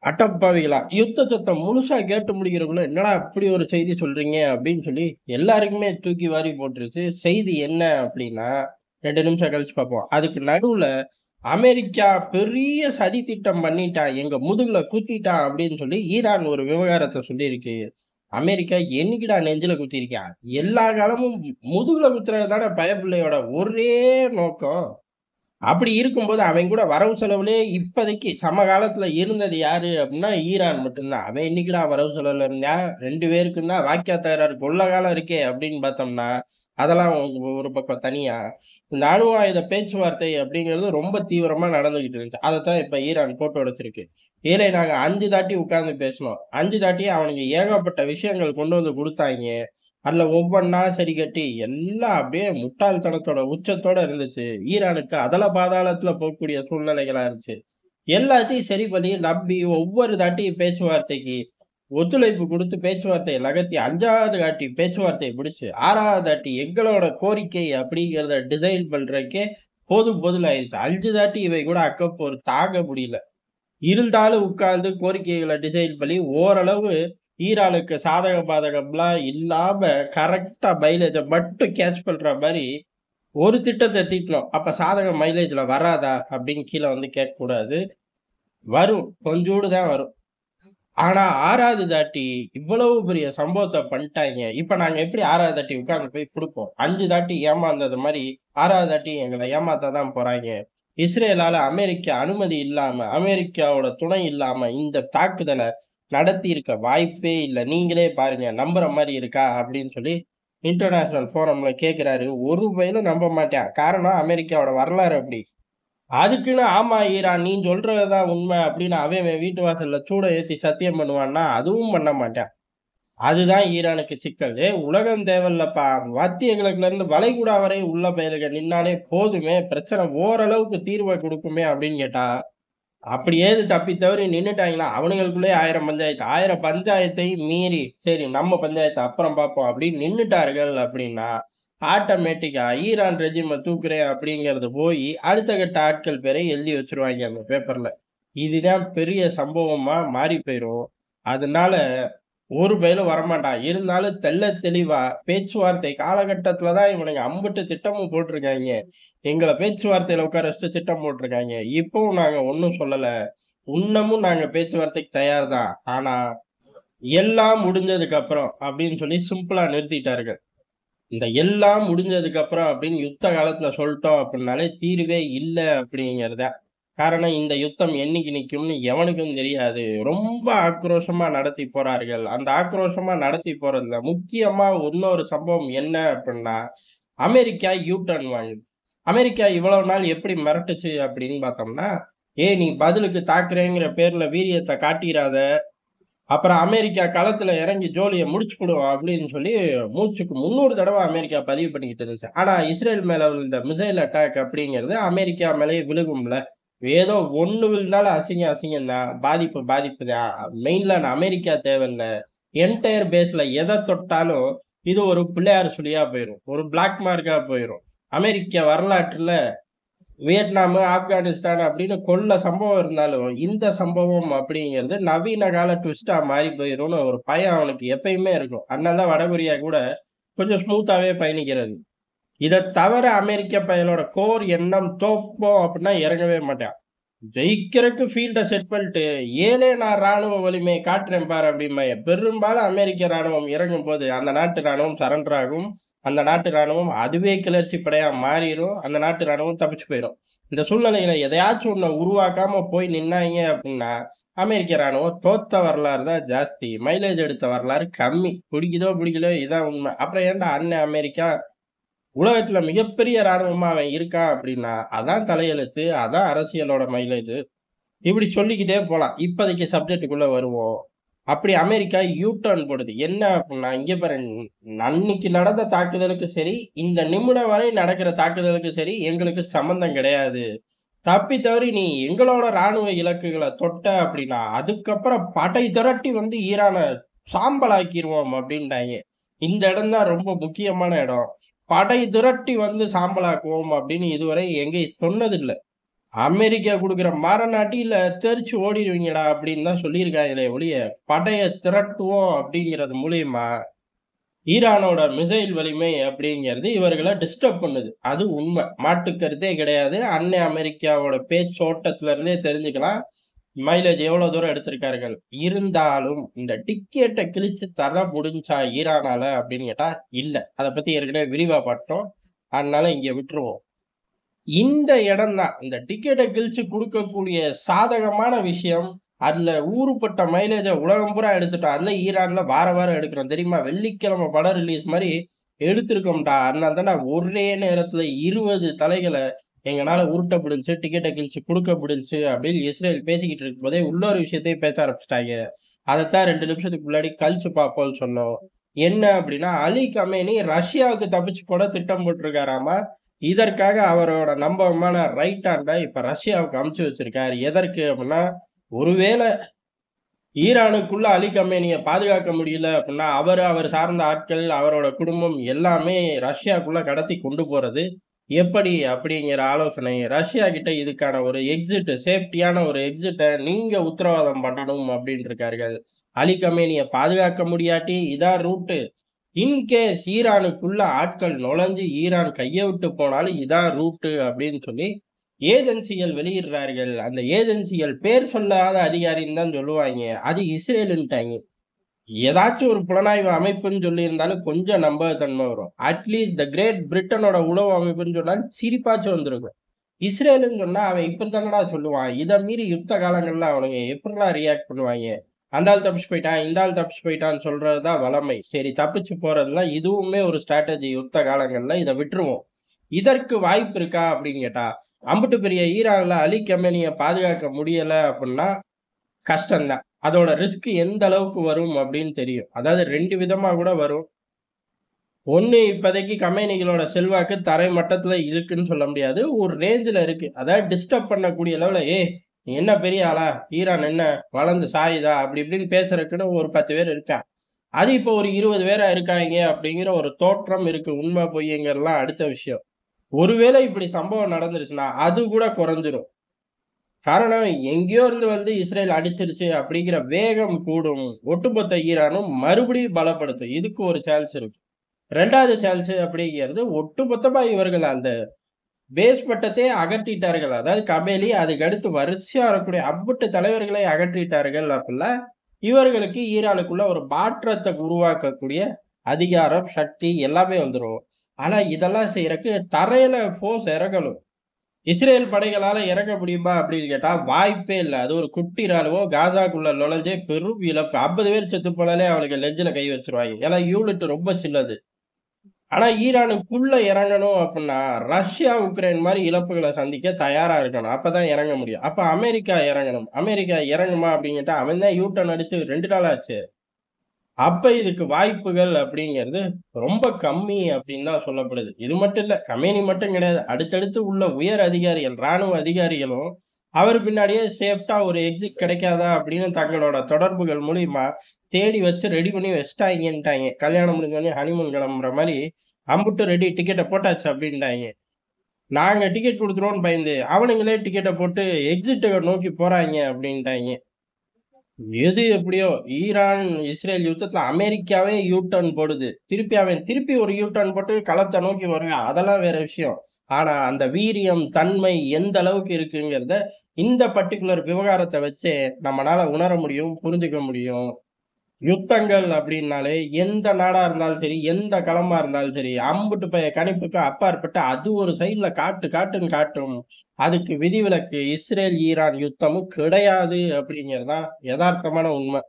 அடப்பாவிகளா! யுத்த சத்தம் முழுசா கேட்டு முடிக்கிறதுக்குள்ள, "என்னடா இப்படி ஒரு செய்தி சொல்றீங்க?" அப்படின்னு சொல்லி எல்லாருக்குமே தூக்கி வாரி போட்டுருச்சு. செய்தி என்ன அப்படின்னா, 2 நிமிஷம் கழிச்சு பார்ப்போம். அதுக்கு நடுவுல அமெரிக்கா பெரிய சதி திட்டம் பண்ணிட்டான், எங்க முதுகுல குத்திட்டான் அப்படின்னு சொல்லி ஈரான் ஒரு விவகாரத்த சொல்லியிருக்கு. அமெரிக்கா என்னைக்குடா நெஞ்சில குத்திருக்கான்? எல்லா காலமும் முதுகுல குத்துறது தானே பயப்பிள்ளையோட ஒரே நோக்கம். அப்படி இருக்கும்போது, அவன் கூட வரவு செலவுலயே இப்போதைக்கு சமகாலத்துல இருந்தது யாரு அப்டின்னா, ஈரான் மட்டும் தான். அவன் என்னைக்குடா வரவு செலவுல இருந்தான்? 2 பேருக்கும் தான் வாய்க்கா தகராறு கொள்ள காலம் இருக்கே அப்டின்னு பார்த்தோம்னா, அதெல்லாம் ஒரு பக்கம் தனியா. இந்த அணு ஆயுத பேச்சுவார்த்தை அப்படிங்கிறது ரொம்ப தீவிரமா நடந்துகிட்டு இருந்துச்சு. அதத்தான் இப்ப ஈரான் போட்டு உடைச்சிருக்கு. "ஏலே நாங்க 5 தாட்டி உட்கார்ந்து பேசினோம். 5 தாட்டியும் அவனுங்க ஏகப்பட்ட விஷயங்கள் கொண்டு வந்து குடுத்தாய்ங்க. அதுல ஒவ்வொன்னா சரி கட்டி, எல்லாம் அப்படியே முட்டாள்தனத்தோட உச்சத்தோட இருந்துச்சு. ஈரானுக்கு அதல பாதாளத்துல போகக்கூடிய சூழ்நிலைகளா இருந்துச்சு. எல்லாத்தையும் சரி பண்ணி, நம்பி ஒவ்வொரு தாட்டியும் பேச்சுவார்த்தைக்கு ஒத்துழைப்பு குடுத்து பேச்சுவார்த்தைய நகர்த்தி 5வது தாட்டி பேச்சுவார்த்தைய முடிச்சு, 6வது தாட்டி எங்களோட கோரிக்கை அப்படிங்கிறத டிசைன் பண்றதுக்கே போதும் போதும்ன்னு ஆயிருச்சு. 5 தாட்டி இவை கூட அக்கப்போர் தாங்க முடியல. இருந்தாலும் உட்கார்ந்து கோரிக்கைகள டிசைன் பண்ணி ஓரளவு ஈரானுக்கு சாதக பாதகம்லாம் இல்லாம கரெக்ட்டா மைலேஜ மட்டும் கேட்ச் பண்ற மாரி ஒரு திட்டத்த தீட்டுனோம். அப்ப சாதகம் மைலேஜ்ல வராதா? அப்படின்னு கீழ வந்து கேட்கக்கூடாது. வரும். கொஞ்சூண்டு தான் வரும். ஆனா 6வது தாட்டி இவ்வளவு பெரிய சம்பவத்த பண்ட்டாய்ங்க. இப்ப நாங்க எப்படி 6வது தாட்டி உட்கார்ந்து போய் குடுப்போம்? 5 தாட்டி ஏமாந்தது மாரி 6வது தாட்டி எங்கள ஏமாத்த தான் போறாய்ங்க. இஸ்ரேலால அமெரிக்கா அனுமதி இல்லாம, அமெரிக்காவோட துணை இல்லாம இந்த தாக்குதல நடத்தியிருக்க வாய்ப்பே இல்ல. நீங்களே பாருங்க. நம்புற மாரி இருக்கா? அப்படின்னு சொல்லி இன்டர்நேஷனல் ஃபோரம்ல கேட்கிறாரு. ஒரு பயலும் நம்ப மாட்டான். காரணம் அமெரிக்காவோட வரலாறு அப்படி. அதுக்குன்னு ஆமா ஈரான் நீ சொல்றது தான் உண்மை அப்படின்னு அவன் வீட்டு வாசல்ல சூட ஏத்தி சத்தியம் பண்ணுவான்னா, அதுவும் பண்ண மாட்டான். அதுதான் ஈரானுக்கு சிக்கல். உலகம் தேவையில்லப்பா. மத்திய கிழக்குல இருந்து வளைகுடா வரை உள்ள பயலுக நின்னாலே போதுமே, பிரச்சனை ஓரளவுக்கு தீர்வ குடுக்குமே அப்படின்னு கேட்டா, அப்படி ஏது தப்பி தவறி நின்னுட்டாங்கன்னா, அவனுங்களுக்குள்ளயே 1000 பஞ்சாயத்து. 1000 பஞ்சாயத்தை மீறி, சரி நம்ம பஞ்சாயத்த அப்புறம் பார்ப்போம் அப்படின்னு நின்னுட்டார்கள் அப்படின்னா, ஆட்டோமேட்டிக்கா ஈரான் ரெஜிம தூக்குறேன் அப்படிங்கிறது போயி, அடுத்த கட்ட ஆட்கள் பேரை எழுதி வச்சுருவாய்ங்க அந்த பேப்பர்ல. இதுதான் பெரிய சம்பவமா மாறி போயிரும். அதனால ஒரு பயலும் வரமாட்டான். இருந்தாலும் தெள்ளத் தெளிவா பேச்சுவார்த்தை காலகட்டத்துல தான் இவனுங்க அம்புட்டு திட்டமும் போட்டிருக்காய்ங்க. எங்கள பேச்சுவார்த்தையில உட்கார வச்சுட்டு திட்டம் போட்டிருக்காய்ங்க. இப்பவும் நாங்க ஒண்ணும் சொல்லல. இன்னமும் நாங்க பேச்சுவார்த்தைக்கு தயார் தான். ஆனா, எல்லாம் முடிஞ்சதுக்கு அப்புறம் அப்படின்னு சொல்லி சிம்பிளா நிறுத்திட்டார்கள். இந்த எல்லாம் முடிஞ்சதுக்கு அப்புறம் அப்படின்னு யுத்த காலத்துல சொல்ட்டோம் அப்படின்னாலே தீர்வே இல்ல அப்படிங்கிறது தான். காரணம் இந்த யுத்தம் என்னைக்கு நிக்கும்னு எவனுக்கும் தெரியாது. ரொம்ப ஆக்ரோஷமா நடத்தி போறார்கள். அந்த ஆக்ரோஷமா நடத்தி போறதுல முக்கியமா இன்னொரு சம்பவம் என்ன அப்படின்னா, அமெரிக்கா யூ டர்ன் வாங்குது. அமெரிக்கா இவ்வளவு நாள் எப்படி மிரட்டுச்சு அப்படின்னு பார்த்தோம்னா, "ஏய் நீ பதிலுக்கு தாக்குறேங்கிற பேர்ல வீரியத்த காட்டிறாத. அப்புறம் அமெரிக்கா களத்துல இறங்கி ஜோலிய முடிச்சுப்புடுவோம்" அப்படின்னு சொல்லி மூச்சுக்கு 300 தடவ அமெரிக்கா பதிவு பண்ணிக்கிட்டு இருந்துச்சு. ஆனா இஸ்ரேல் மேல விழுந்த மிசைல் அட்டாக் அப்படிங்கிறது அமெரிக்கா மேலயே விழுகும்ல. ஏதோ ஒண்ணு விழுந்தாலும் அசிங்கம் அசிங்கம் தான். பாதிப்பு பாதிப்பு தான். மெயின்லேண்ட் அமெரிக்கா தேவையில்ல. என்டயர் பேஸ்ல எத தொட்டாலும் இது ஒரு பிள்ளையார் சுழியா போயிரும். ஒரு பிளாக் மார்க்கா போயிரும். அமெரிக்க வரலாற்றுல வியட்நாமு, ஆப்கானிஸ்தான் அப்படின்னு கொள்ள சம்பவம் இருந்தாலும், இந்த சம்பவம் அப்படிங்கிறது நவீன கால ட்விஸ்ட்டா மாறி போயிரும்னு ஒரு பயம் அவனுக்கு எப்பயுமே இருக்கும். அதனால தான் வடகொரியா கூட கொஞ்சம் ஸ்மூத்தாவே பயணிக்கிறது. இத தவிர அமெரிக்க பயலோட கோர் எண்ணம் தோப்போம் அப்படின்னா இறங்கவே மாட்டான். ஜெயிக்கிறக்கு ஃபீல்ட செட் பண்ணிட்டு, "ஏலே நான் ராணுவ வலிமையை காட்டுறேன் பாரு" அப்படிம்பாய்ங்க. பெரும்பாலும் அமெரிக்க ராணுவம் இறங்கும்போது, அந்த நாட்டு ராணுவம் சரண்டர் ஆகும். அந்த நாட்டு ராணுவம் அதுவே கிளர்ச்சி படையா மாறிரும். அந்த நாட்டு ராணுவம் தப்பிச்சு போயிரும். இந்த சூழ்நிலையில எதையாச்சும் ஒண்ண உருவாக்காம போய் நின்னாய்ங்க அப்படின்னா, அமெரிக்க ராணுவம் தோத்த வரலாறு தான் ஜாஸ்தி. மைலேஜ் எடுத்த வரலாறு கம்மி. பிடிக்குதோ பிடிக்கலையோ இதான் உண்மை. அப்புறம் ஏன்டா அண்ணன் அமெரிக்கா உலகத்துல மிகப்பெரிய ராணுவமா அவன் இருக்கான் அப்படின்னா, அதான் தலையெழுத்து. அதான் அரசியலோட மைலேஜ். இப்படி சொல்லிக்கிட்டே போலாம். இப்போதைக்கு சப்ஜெக்ட்டுக்குள்ள வருவோம். அப்படி அமெரிக்கா யூ டர்ன் போடுது. என்ன அப்டின்னா, இங்க பாரு அன்னைக்கு நடந்த தாக்குதலுக்கும் சரி, இந்த நிமிடம் வரை நடக்கிற தாக்குதலுக்கும் சரி, எங்களுக்கு சம்மந்தம் கிடையாது. தப்பி தவறி நீ எங்களோட ராணுவ இலக்குகள தொட்ட அப்டின்னா, அதுக்கப்புறம் படை திரட்டி வந்து ஈரான சாம்பலாக்கிருவோம் அப்டின்ட்டாய்ங்க. இந்த இடம் தான் ரொம்ப முக்கியமான இடம். படை திரட்டி வந்து சாம்பலாக்குவோம் அப்டின்னு இதுவரை எங்கேயும் சொன்னதில்ல. அமெரிக்கா குடுக்குற மரநாட்டில தெரிச்சு ஓடிருவீங்கடா அப்படின்னு தான் சொல்லியிருக்காங்களே ஒழிய, படைய திரட்டுவோம் அப்படிங்கிறது மூலியமா, ஈரானோட மிசைல் வலிமை அப்படிங்கிறது இவர்கள டிஸ்டர்ப் பண்ணுது. அது உண்ம. மாற்று கருத்தே கிடையாது. அன்னை அமெரிக்காவோட பேச்சோட்டத்துல இருந்தே தெரிஞ்சுக்கலாம். மைலேஜ் எவ்வளோ தூரம் எடுத்திருக்கார்கள். இருந்தாலும் இந்த டிக்கெட்ட கிழிச்சு தர முடிஞ்சா ஈரானால அப்படின்னு கேட்டா, இல்ல. அத பத்தி ஏற்கனவே விரிவா பாத்தோம். அதனால இங்க விட்டுருவோம். இந்த இடம் தான். இந்த டிக்கெட்ட கிழிச்சு குடுக்கக்கூடிய சாதகமான விஷயம், அதுல ஊருப்பட்ட மைலேஜ உலகம் பூரா எடுத்துட்டோம். அதுல ஈரான்ல வாரம் எடுக்கிறோம். தெரியுமா? வெள்ளிக்கிழமை படம் ரிலீஸ் மாரி எடுத்திருக்கோம்டா. அதனால தான்டா ஒரே நேரத்துல 20 தலைகள எங்கனால உருட்ட முடிஞ்சுச்சு, டிக்கெட்ட கிழிச்சு குடுக்க முடிஞ்சுச்சு அப்படின்னு இஸ்ரேல் பேசிக்கிட்டு இருக்கும்போதே, இன்னொரு விஷயத்தையும் பேச ஆரம்பிச்சுட்டாங்க. அதத்தான் 2 நிமிஷத்துக்கு முன்னாடி கழிச்சு பார்ப்போம்னு சொன்னோம். என்ன அப்படின்னா, அலி கமேனி ரஷ்யாவுக்கு தப்பிச்சு போட திட்டம் போட்டிருக்காராமா. இதற்காக அவரோட நம்பகமான ரைட் ஹேண்ட இப்ப ரஷ்யாவுக்கு அனுப்பிச்சு வச்சிருக்காரு. எதற்கு அப்படின்னா, ஒருவேள ஈரானுக்குள்ள அலி கமேனிய பாதுகாக்க முடியல அப்படின்னா, அவர் சார்ந்த ஆட்கள், அவரோட குடும்பம் எல்லாமே ரஷ்யாக்குள்ள கடத்தி கொண்டு போறது எப்படி அப்படிங்கிற ஆலோசனை ரஷ்யா கிட்ட இதுக்கான ஒரு எக்ஸிட் சேஃப்டியான ஒரு எக்ஸிட்ட நீங்க உத்தரவாதம் பண்ணணும் அப்படின்னு இருக்கார்கள். அலி கமேனிய பாதுகாக்க முடியாட்டி இதான் ரூட்டு. இன்கேஸ் ஈரானுக்குள்ள ஆட்கள் நுழைஞ்சு ஈரான் கைய விட்டு போனாலும் இதான் ரூட்டு அப்படின்னு சொல்லி ஏஜென்சிகள் வெளியிடுறார்கள். அந்த ஏஜென்சிகள் பேர் சொல்லாத அதிகாரின்னு தான் சொல்லுவாங்க. அது இஸ்ரேலுன்ட்டாங்க. ஏதாச்சும் ஒரு புலனாய்வு அமைப்புன்னு சொல்லியிருந்தாலும் கொஞ்சம் நம்பகத்தன்மை வரும். அட்லீஸ்ட் த கிரேட் பிரிட்டனோட உளவு அமைப்புன்னு சொன்னாலும் சிரிப்பாச்சும் வந்திருக்கும். இஸ்ரேலுன்னு சொன்னா அவன் இப்படித்தானடா சொல்லுவான். இத மீறி யுத்த காலங்கள்ல அவனுங்க எப்படிலாம் ரியாக்ட் பண்ணுவாங்க. அந்த ஆள் தப்பிச்சு போயிட்டான், இந்த ஆள் தப்பிச்சு போயிட்டான்னு சொல்றதுதான் வழமை. சரி தப்பிச்சு போறதுலாம் இதுவுமே ஒரு ஸ்ட்ராட்டஜி யுத்த காலங்கள்ல. இத விட்டுருவோம். இதற்கு வாய்ப்பு இருக்கா அப்படின்னு கேட்டா, அம்புட்டு பெரிய ஈரான்ல அலி கமேனிய பாதுகாக்க முடியல அப்படின்னா கஷ்டம் தான். அதோட ரிஸ்க் எந்த அளவுக்கு வரும் அப்படின்னு தெரியும். அதாவது 2 விதமா கூட வரும். ஒண்ணு இப்போதைக்கு கம்பெனிகளோட செல்வாக்கு தரை மட்டத்துல இருக்குன்னு சொல்ல முடியாது. ஒரு ரேஞ்சுல இருக்கு. அதாவது டிஸ்டர்ப் பண்ணக்கூடிய லெவல்ல, "ஏய்! நீ என்ன பெரிய ஆளா? ஈரான் என்ன வளர்ந்து சாயுதா?" அப்படி இப்படின்னு பேசுறதுக்குன்னு ஒரு 10 பேர் இருக்கான். அது இப்போ ஒரு 20 பேரா இருக்காய்ங்க அப்படிங்கிற ஒரு தோற்றம் இருக்கு. உண்மை பொய்ங்கிறதெல்லாம் அடுத்த விஷயம். ஒருவேளை இப்படி சம்பவம் நடந்துருச்சுன்னா, அது கூட குறைஞ்சிரும். காரணம் எங்கேயோ இருந்து வந்து இஸ்ரேல் அடிச்சிருச்சு அப்படிங்கிற வேகம் கூடும். ஒட்டுமொத்த ஈரானும் மறுபடியும் பலப்படுத்தும். இதுக்கு ஒரு சான்ஸ் இருக்கு. 2வது சான்ஸ் அப்படிங்கிறது ஒட்டுமொத்தமா இவர்கள் அந்த பேஸ் மட்டத்தையே அகற்றிட்டார்கள். அதாவது கமேலி அதுக்கு அடுத்து வரிசையா வரக்கூடிய அம்புட்டு தலைவர்களை அகற்றிட்டார்கள் அப்படின்னா, இவர்களுக்கு ஈரானுக்குள்ள ஒரு மாற்றத்தை உருவாக்கக்கூடிய அதிகாரம், சக்தி எல்லாமே வந்துரும். ஆனா இதெல்லாம் செய்யறக்கு தரையில ஃபோர்ஸ் இறங்கணும். இஸ்ரேல் படைகளால இறங்க முடியுமா அப்படின்னு கேட்டா வாய்ப்பே இல்ல. அது ஒரு குட்டி ராணுவம் காசாக்குள்ள நுழைஞ்சே பெரும் இழப்பு. 50 பேர் செத்து போனாலே அவனுக்கு நெஞ்சில கை வச்சுருவாங்க. ஏன்னா யூனிட் ரொம்ப சின்னது. ஆனா ஈரானுக்குள்ள இறங்கணும் அப்படின்னா, ரஷ்யா, உக்ரைன் மாரி இழப்புகள சந்திக்க தயாரா இருக்கணும். அப்பதான் இறங்க முடியும். அப்ப அமெரிக்கா இறங்கணும். அமெரிக்கா இறங்குமா அப்படின்னு கேட்டா, அவன் தான் யூ டர்ன் அடிச்சு 2 நாள் ஆச்சு. அப்ப இதுக்கு வாய்ப்புகள் அப்படிங்கிறது ரொம்ப கம்மி அப்படின்னு தான் சொல்லப்படுது. இது மட்டும் இல்ல. கமேனி மட்டும் கிடையாது. அடுத்தடுத்து உள்ள உயர் அதிகாரிகள், ராணுவ அதிகாரிகளும் அவர் பின்னாடியே சேஃப்டா ஒரு எக்ஸிட் கிடைக்காதா அப்படின்னு தங்களோட தொடர்புகள் மூலியமா தேடி வச்சு ரெடி பண்ணி வச்சுட்டாய்ங்கன்ட்டாய்ங்க. கல்யாணம் முடிஞ்சோனே ஹனிமூன் கிளம்புற மாரி அம்புட்டு ரெடி டிக்கெட்ட போட்டாச்சு அப்படின்ட்டாய்ங்க. நாங்க டிக்கெட் குடுத்துருவோம்னு பயந்து, அவனுங்களே டிக்கெட்ட போட்டு எக்ஸிட்ட நோக்கி போறாய்ங்க அப்படின்ட்டாய்ங்க. எது எப்படியோ ஈரான், இஸ்ரேல் யுத்தத்துல அமெரிக்காவே யூ டர்ன் போடுது. திருப்பி ஒரு யூ டர்ன் போட்டு களத்த நோக்கி வருவான். அதெல்லாம் வேற விஷயம். ஆனா அந்த வீரியம், தன்மை எந்த அளவுக்கு இருக்குங்கிறத இந்த பர்ட்டிகுலர் விவகாரத்த வச்சே நம்மனால உணர முடியும், புரிஞ்சுக்க முடியும். யுத்தங்கள் அப்படின்னாலே எந்த நாடா இருந்தாலும் சரி, எந்த களமா இருந்தாலும் சரி, அம்புட்டு கணிப்புக்கு அப்பாற்பட்டு அது ஒரு சைடுல காட்டுன்னு காட்டும். அதுக்கு விதிவிலக்கு இஸ்ரேல், ஈரான் யுத்தமும் கிடையாது அப்படிங்கிறது தான் எதார்த்தமான உண்மை.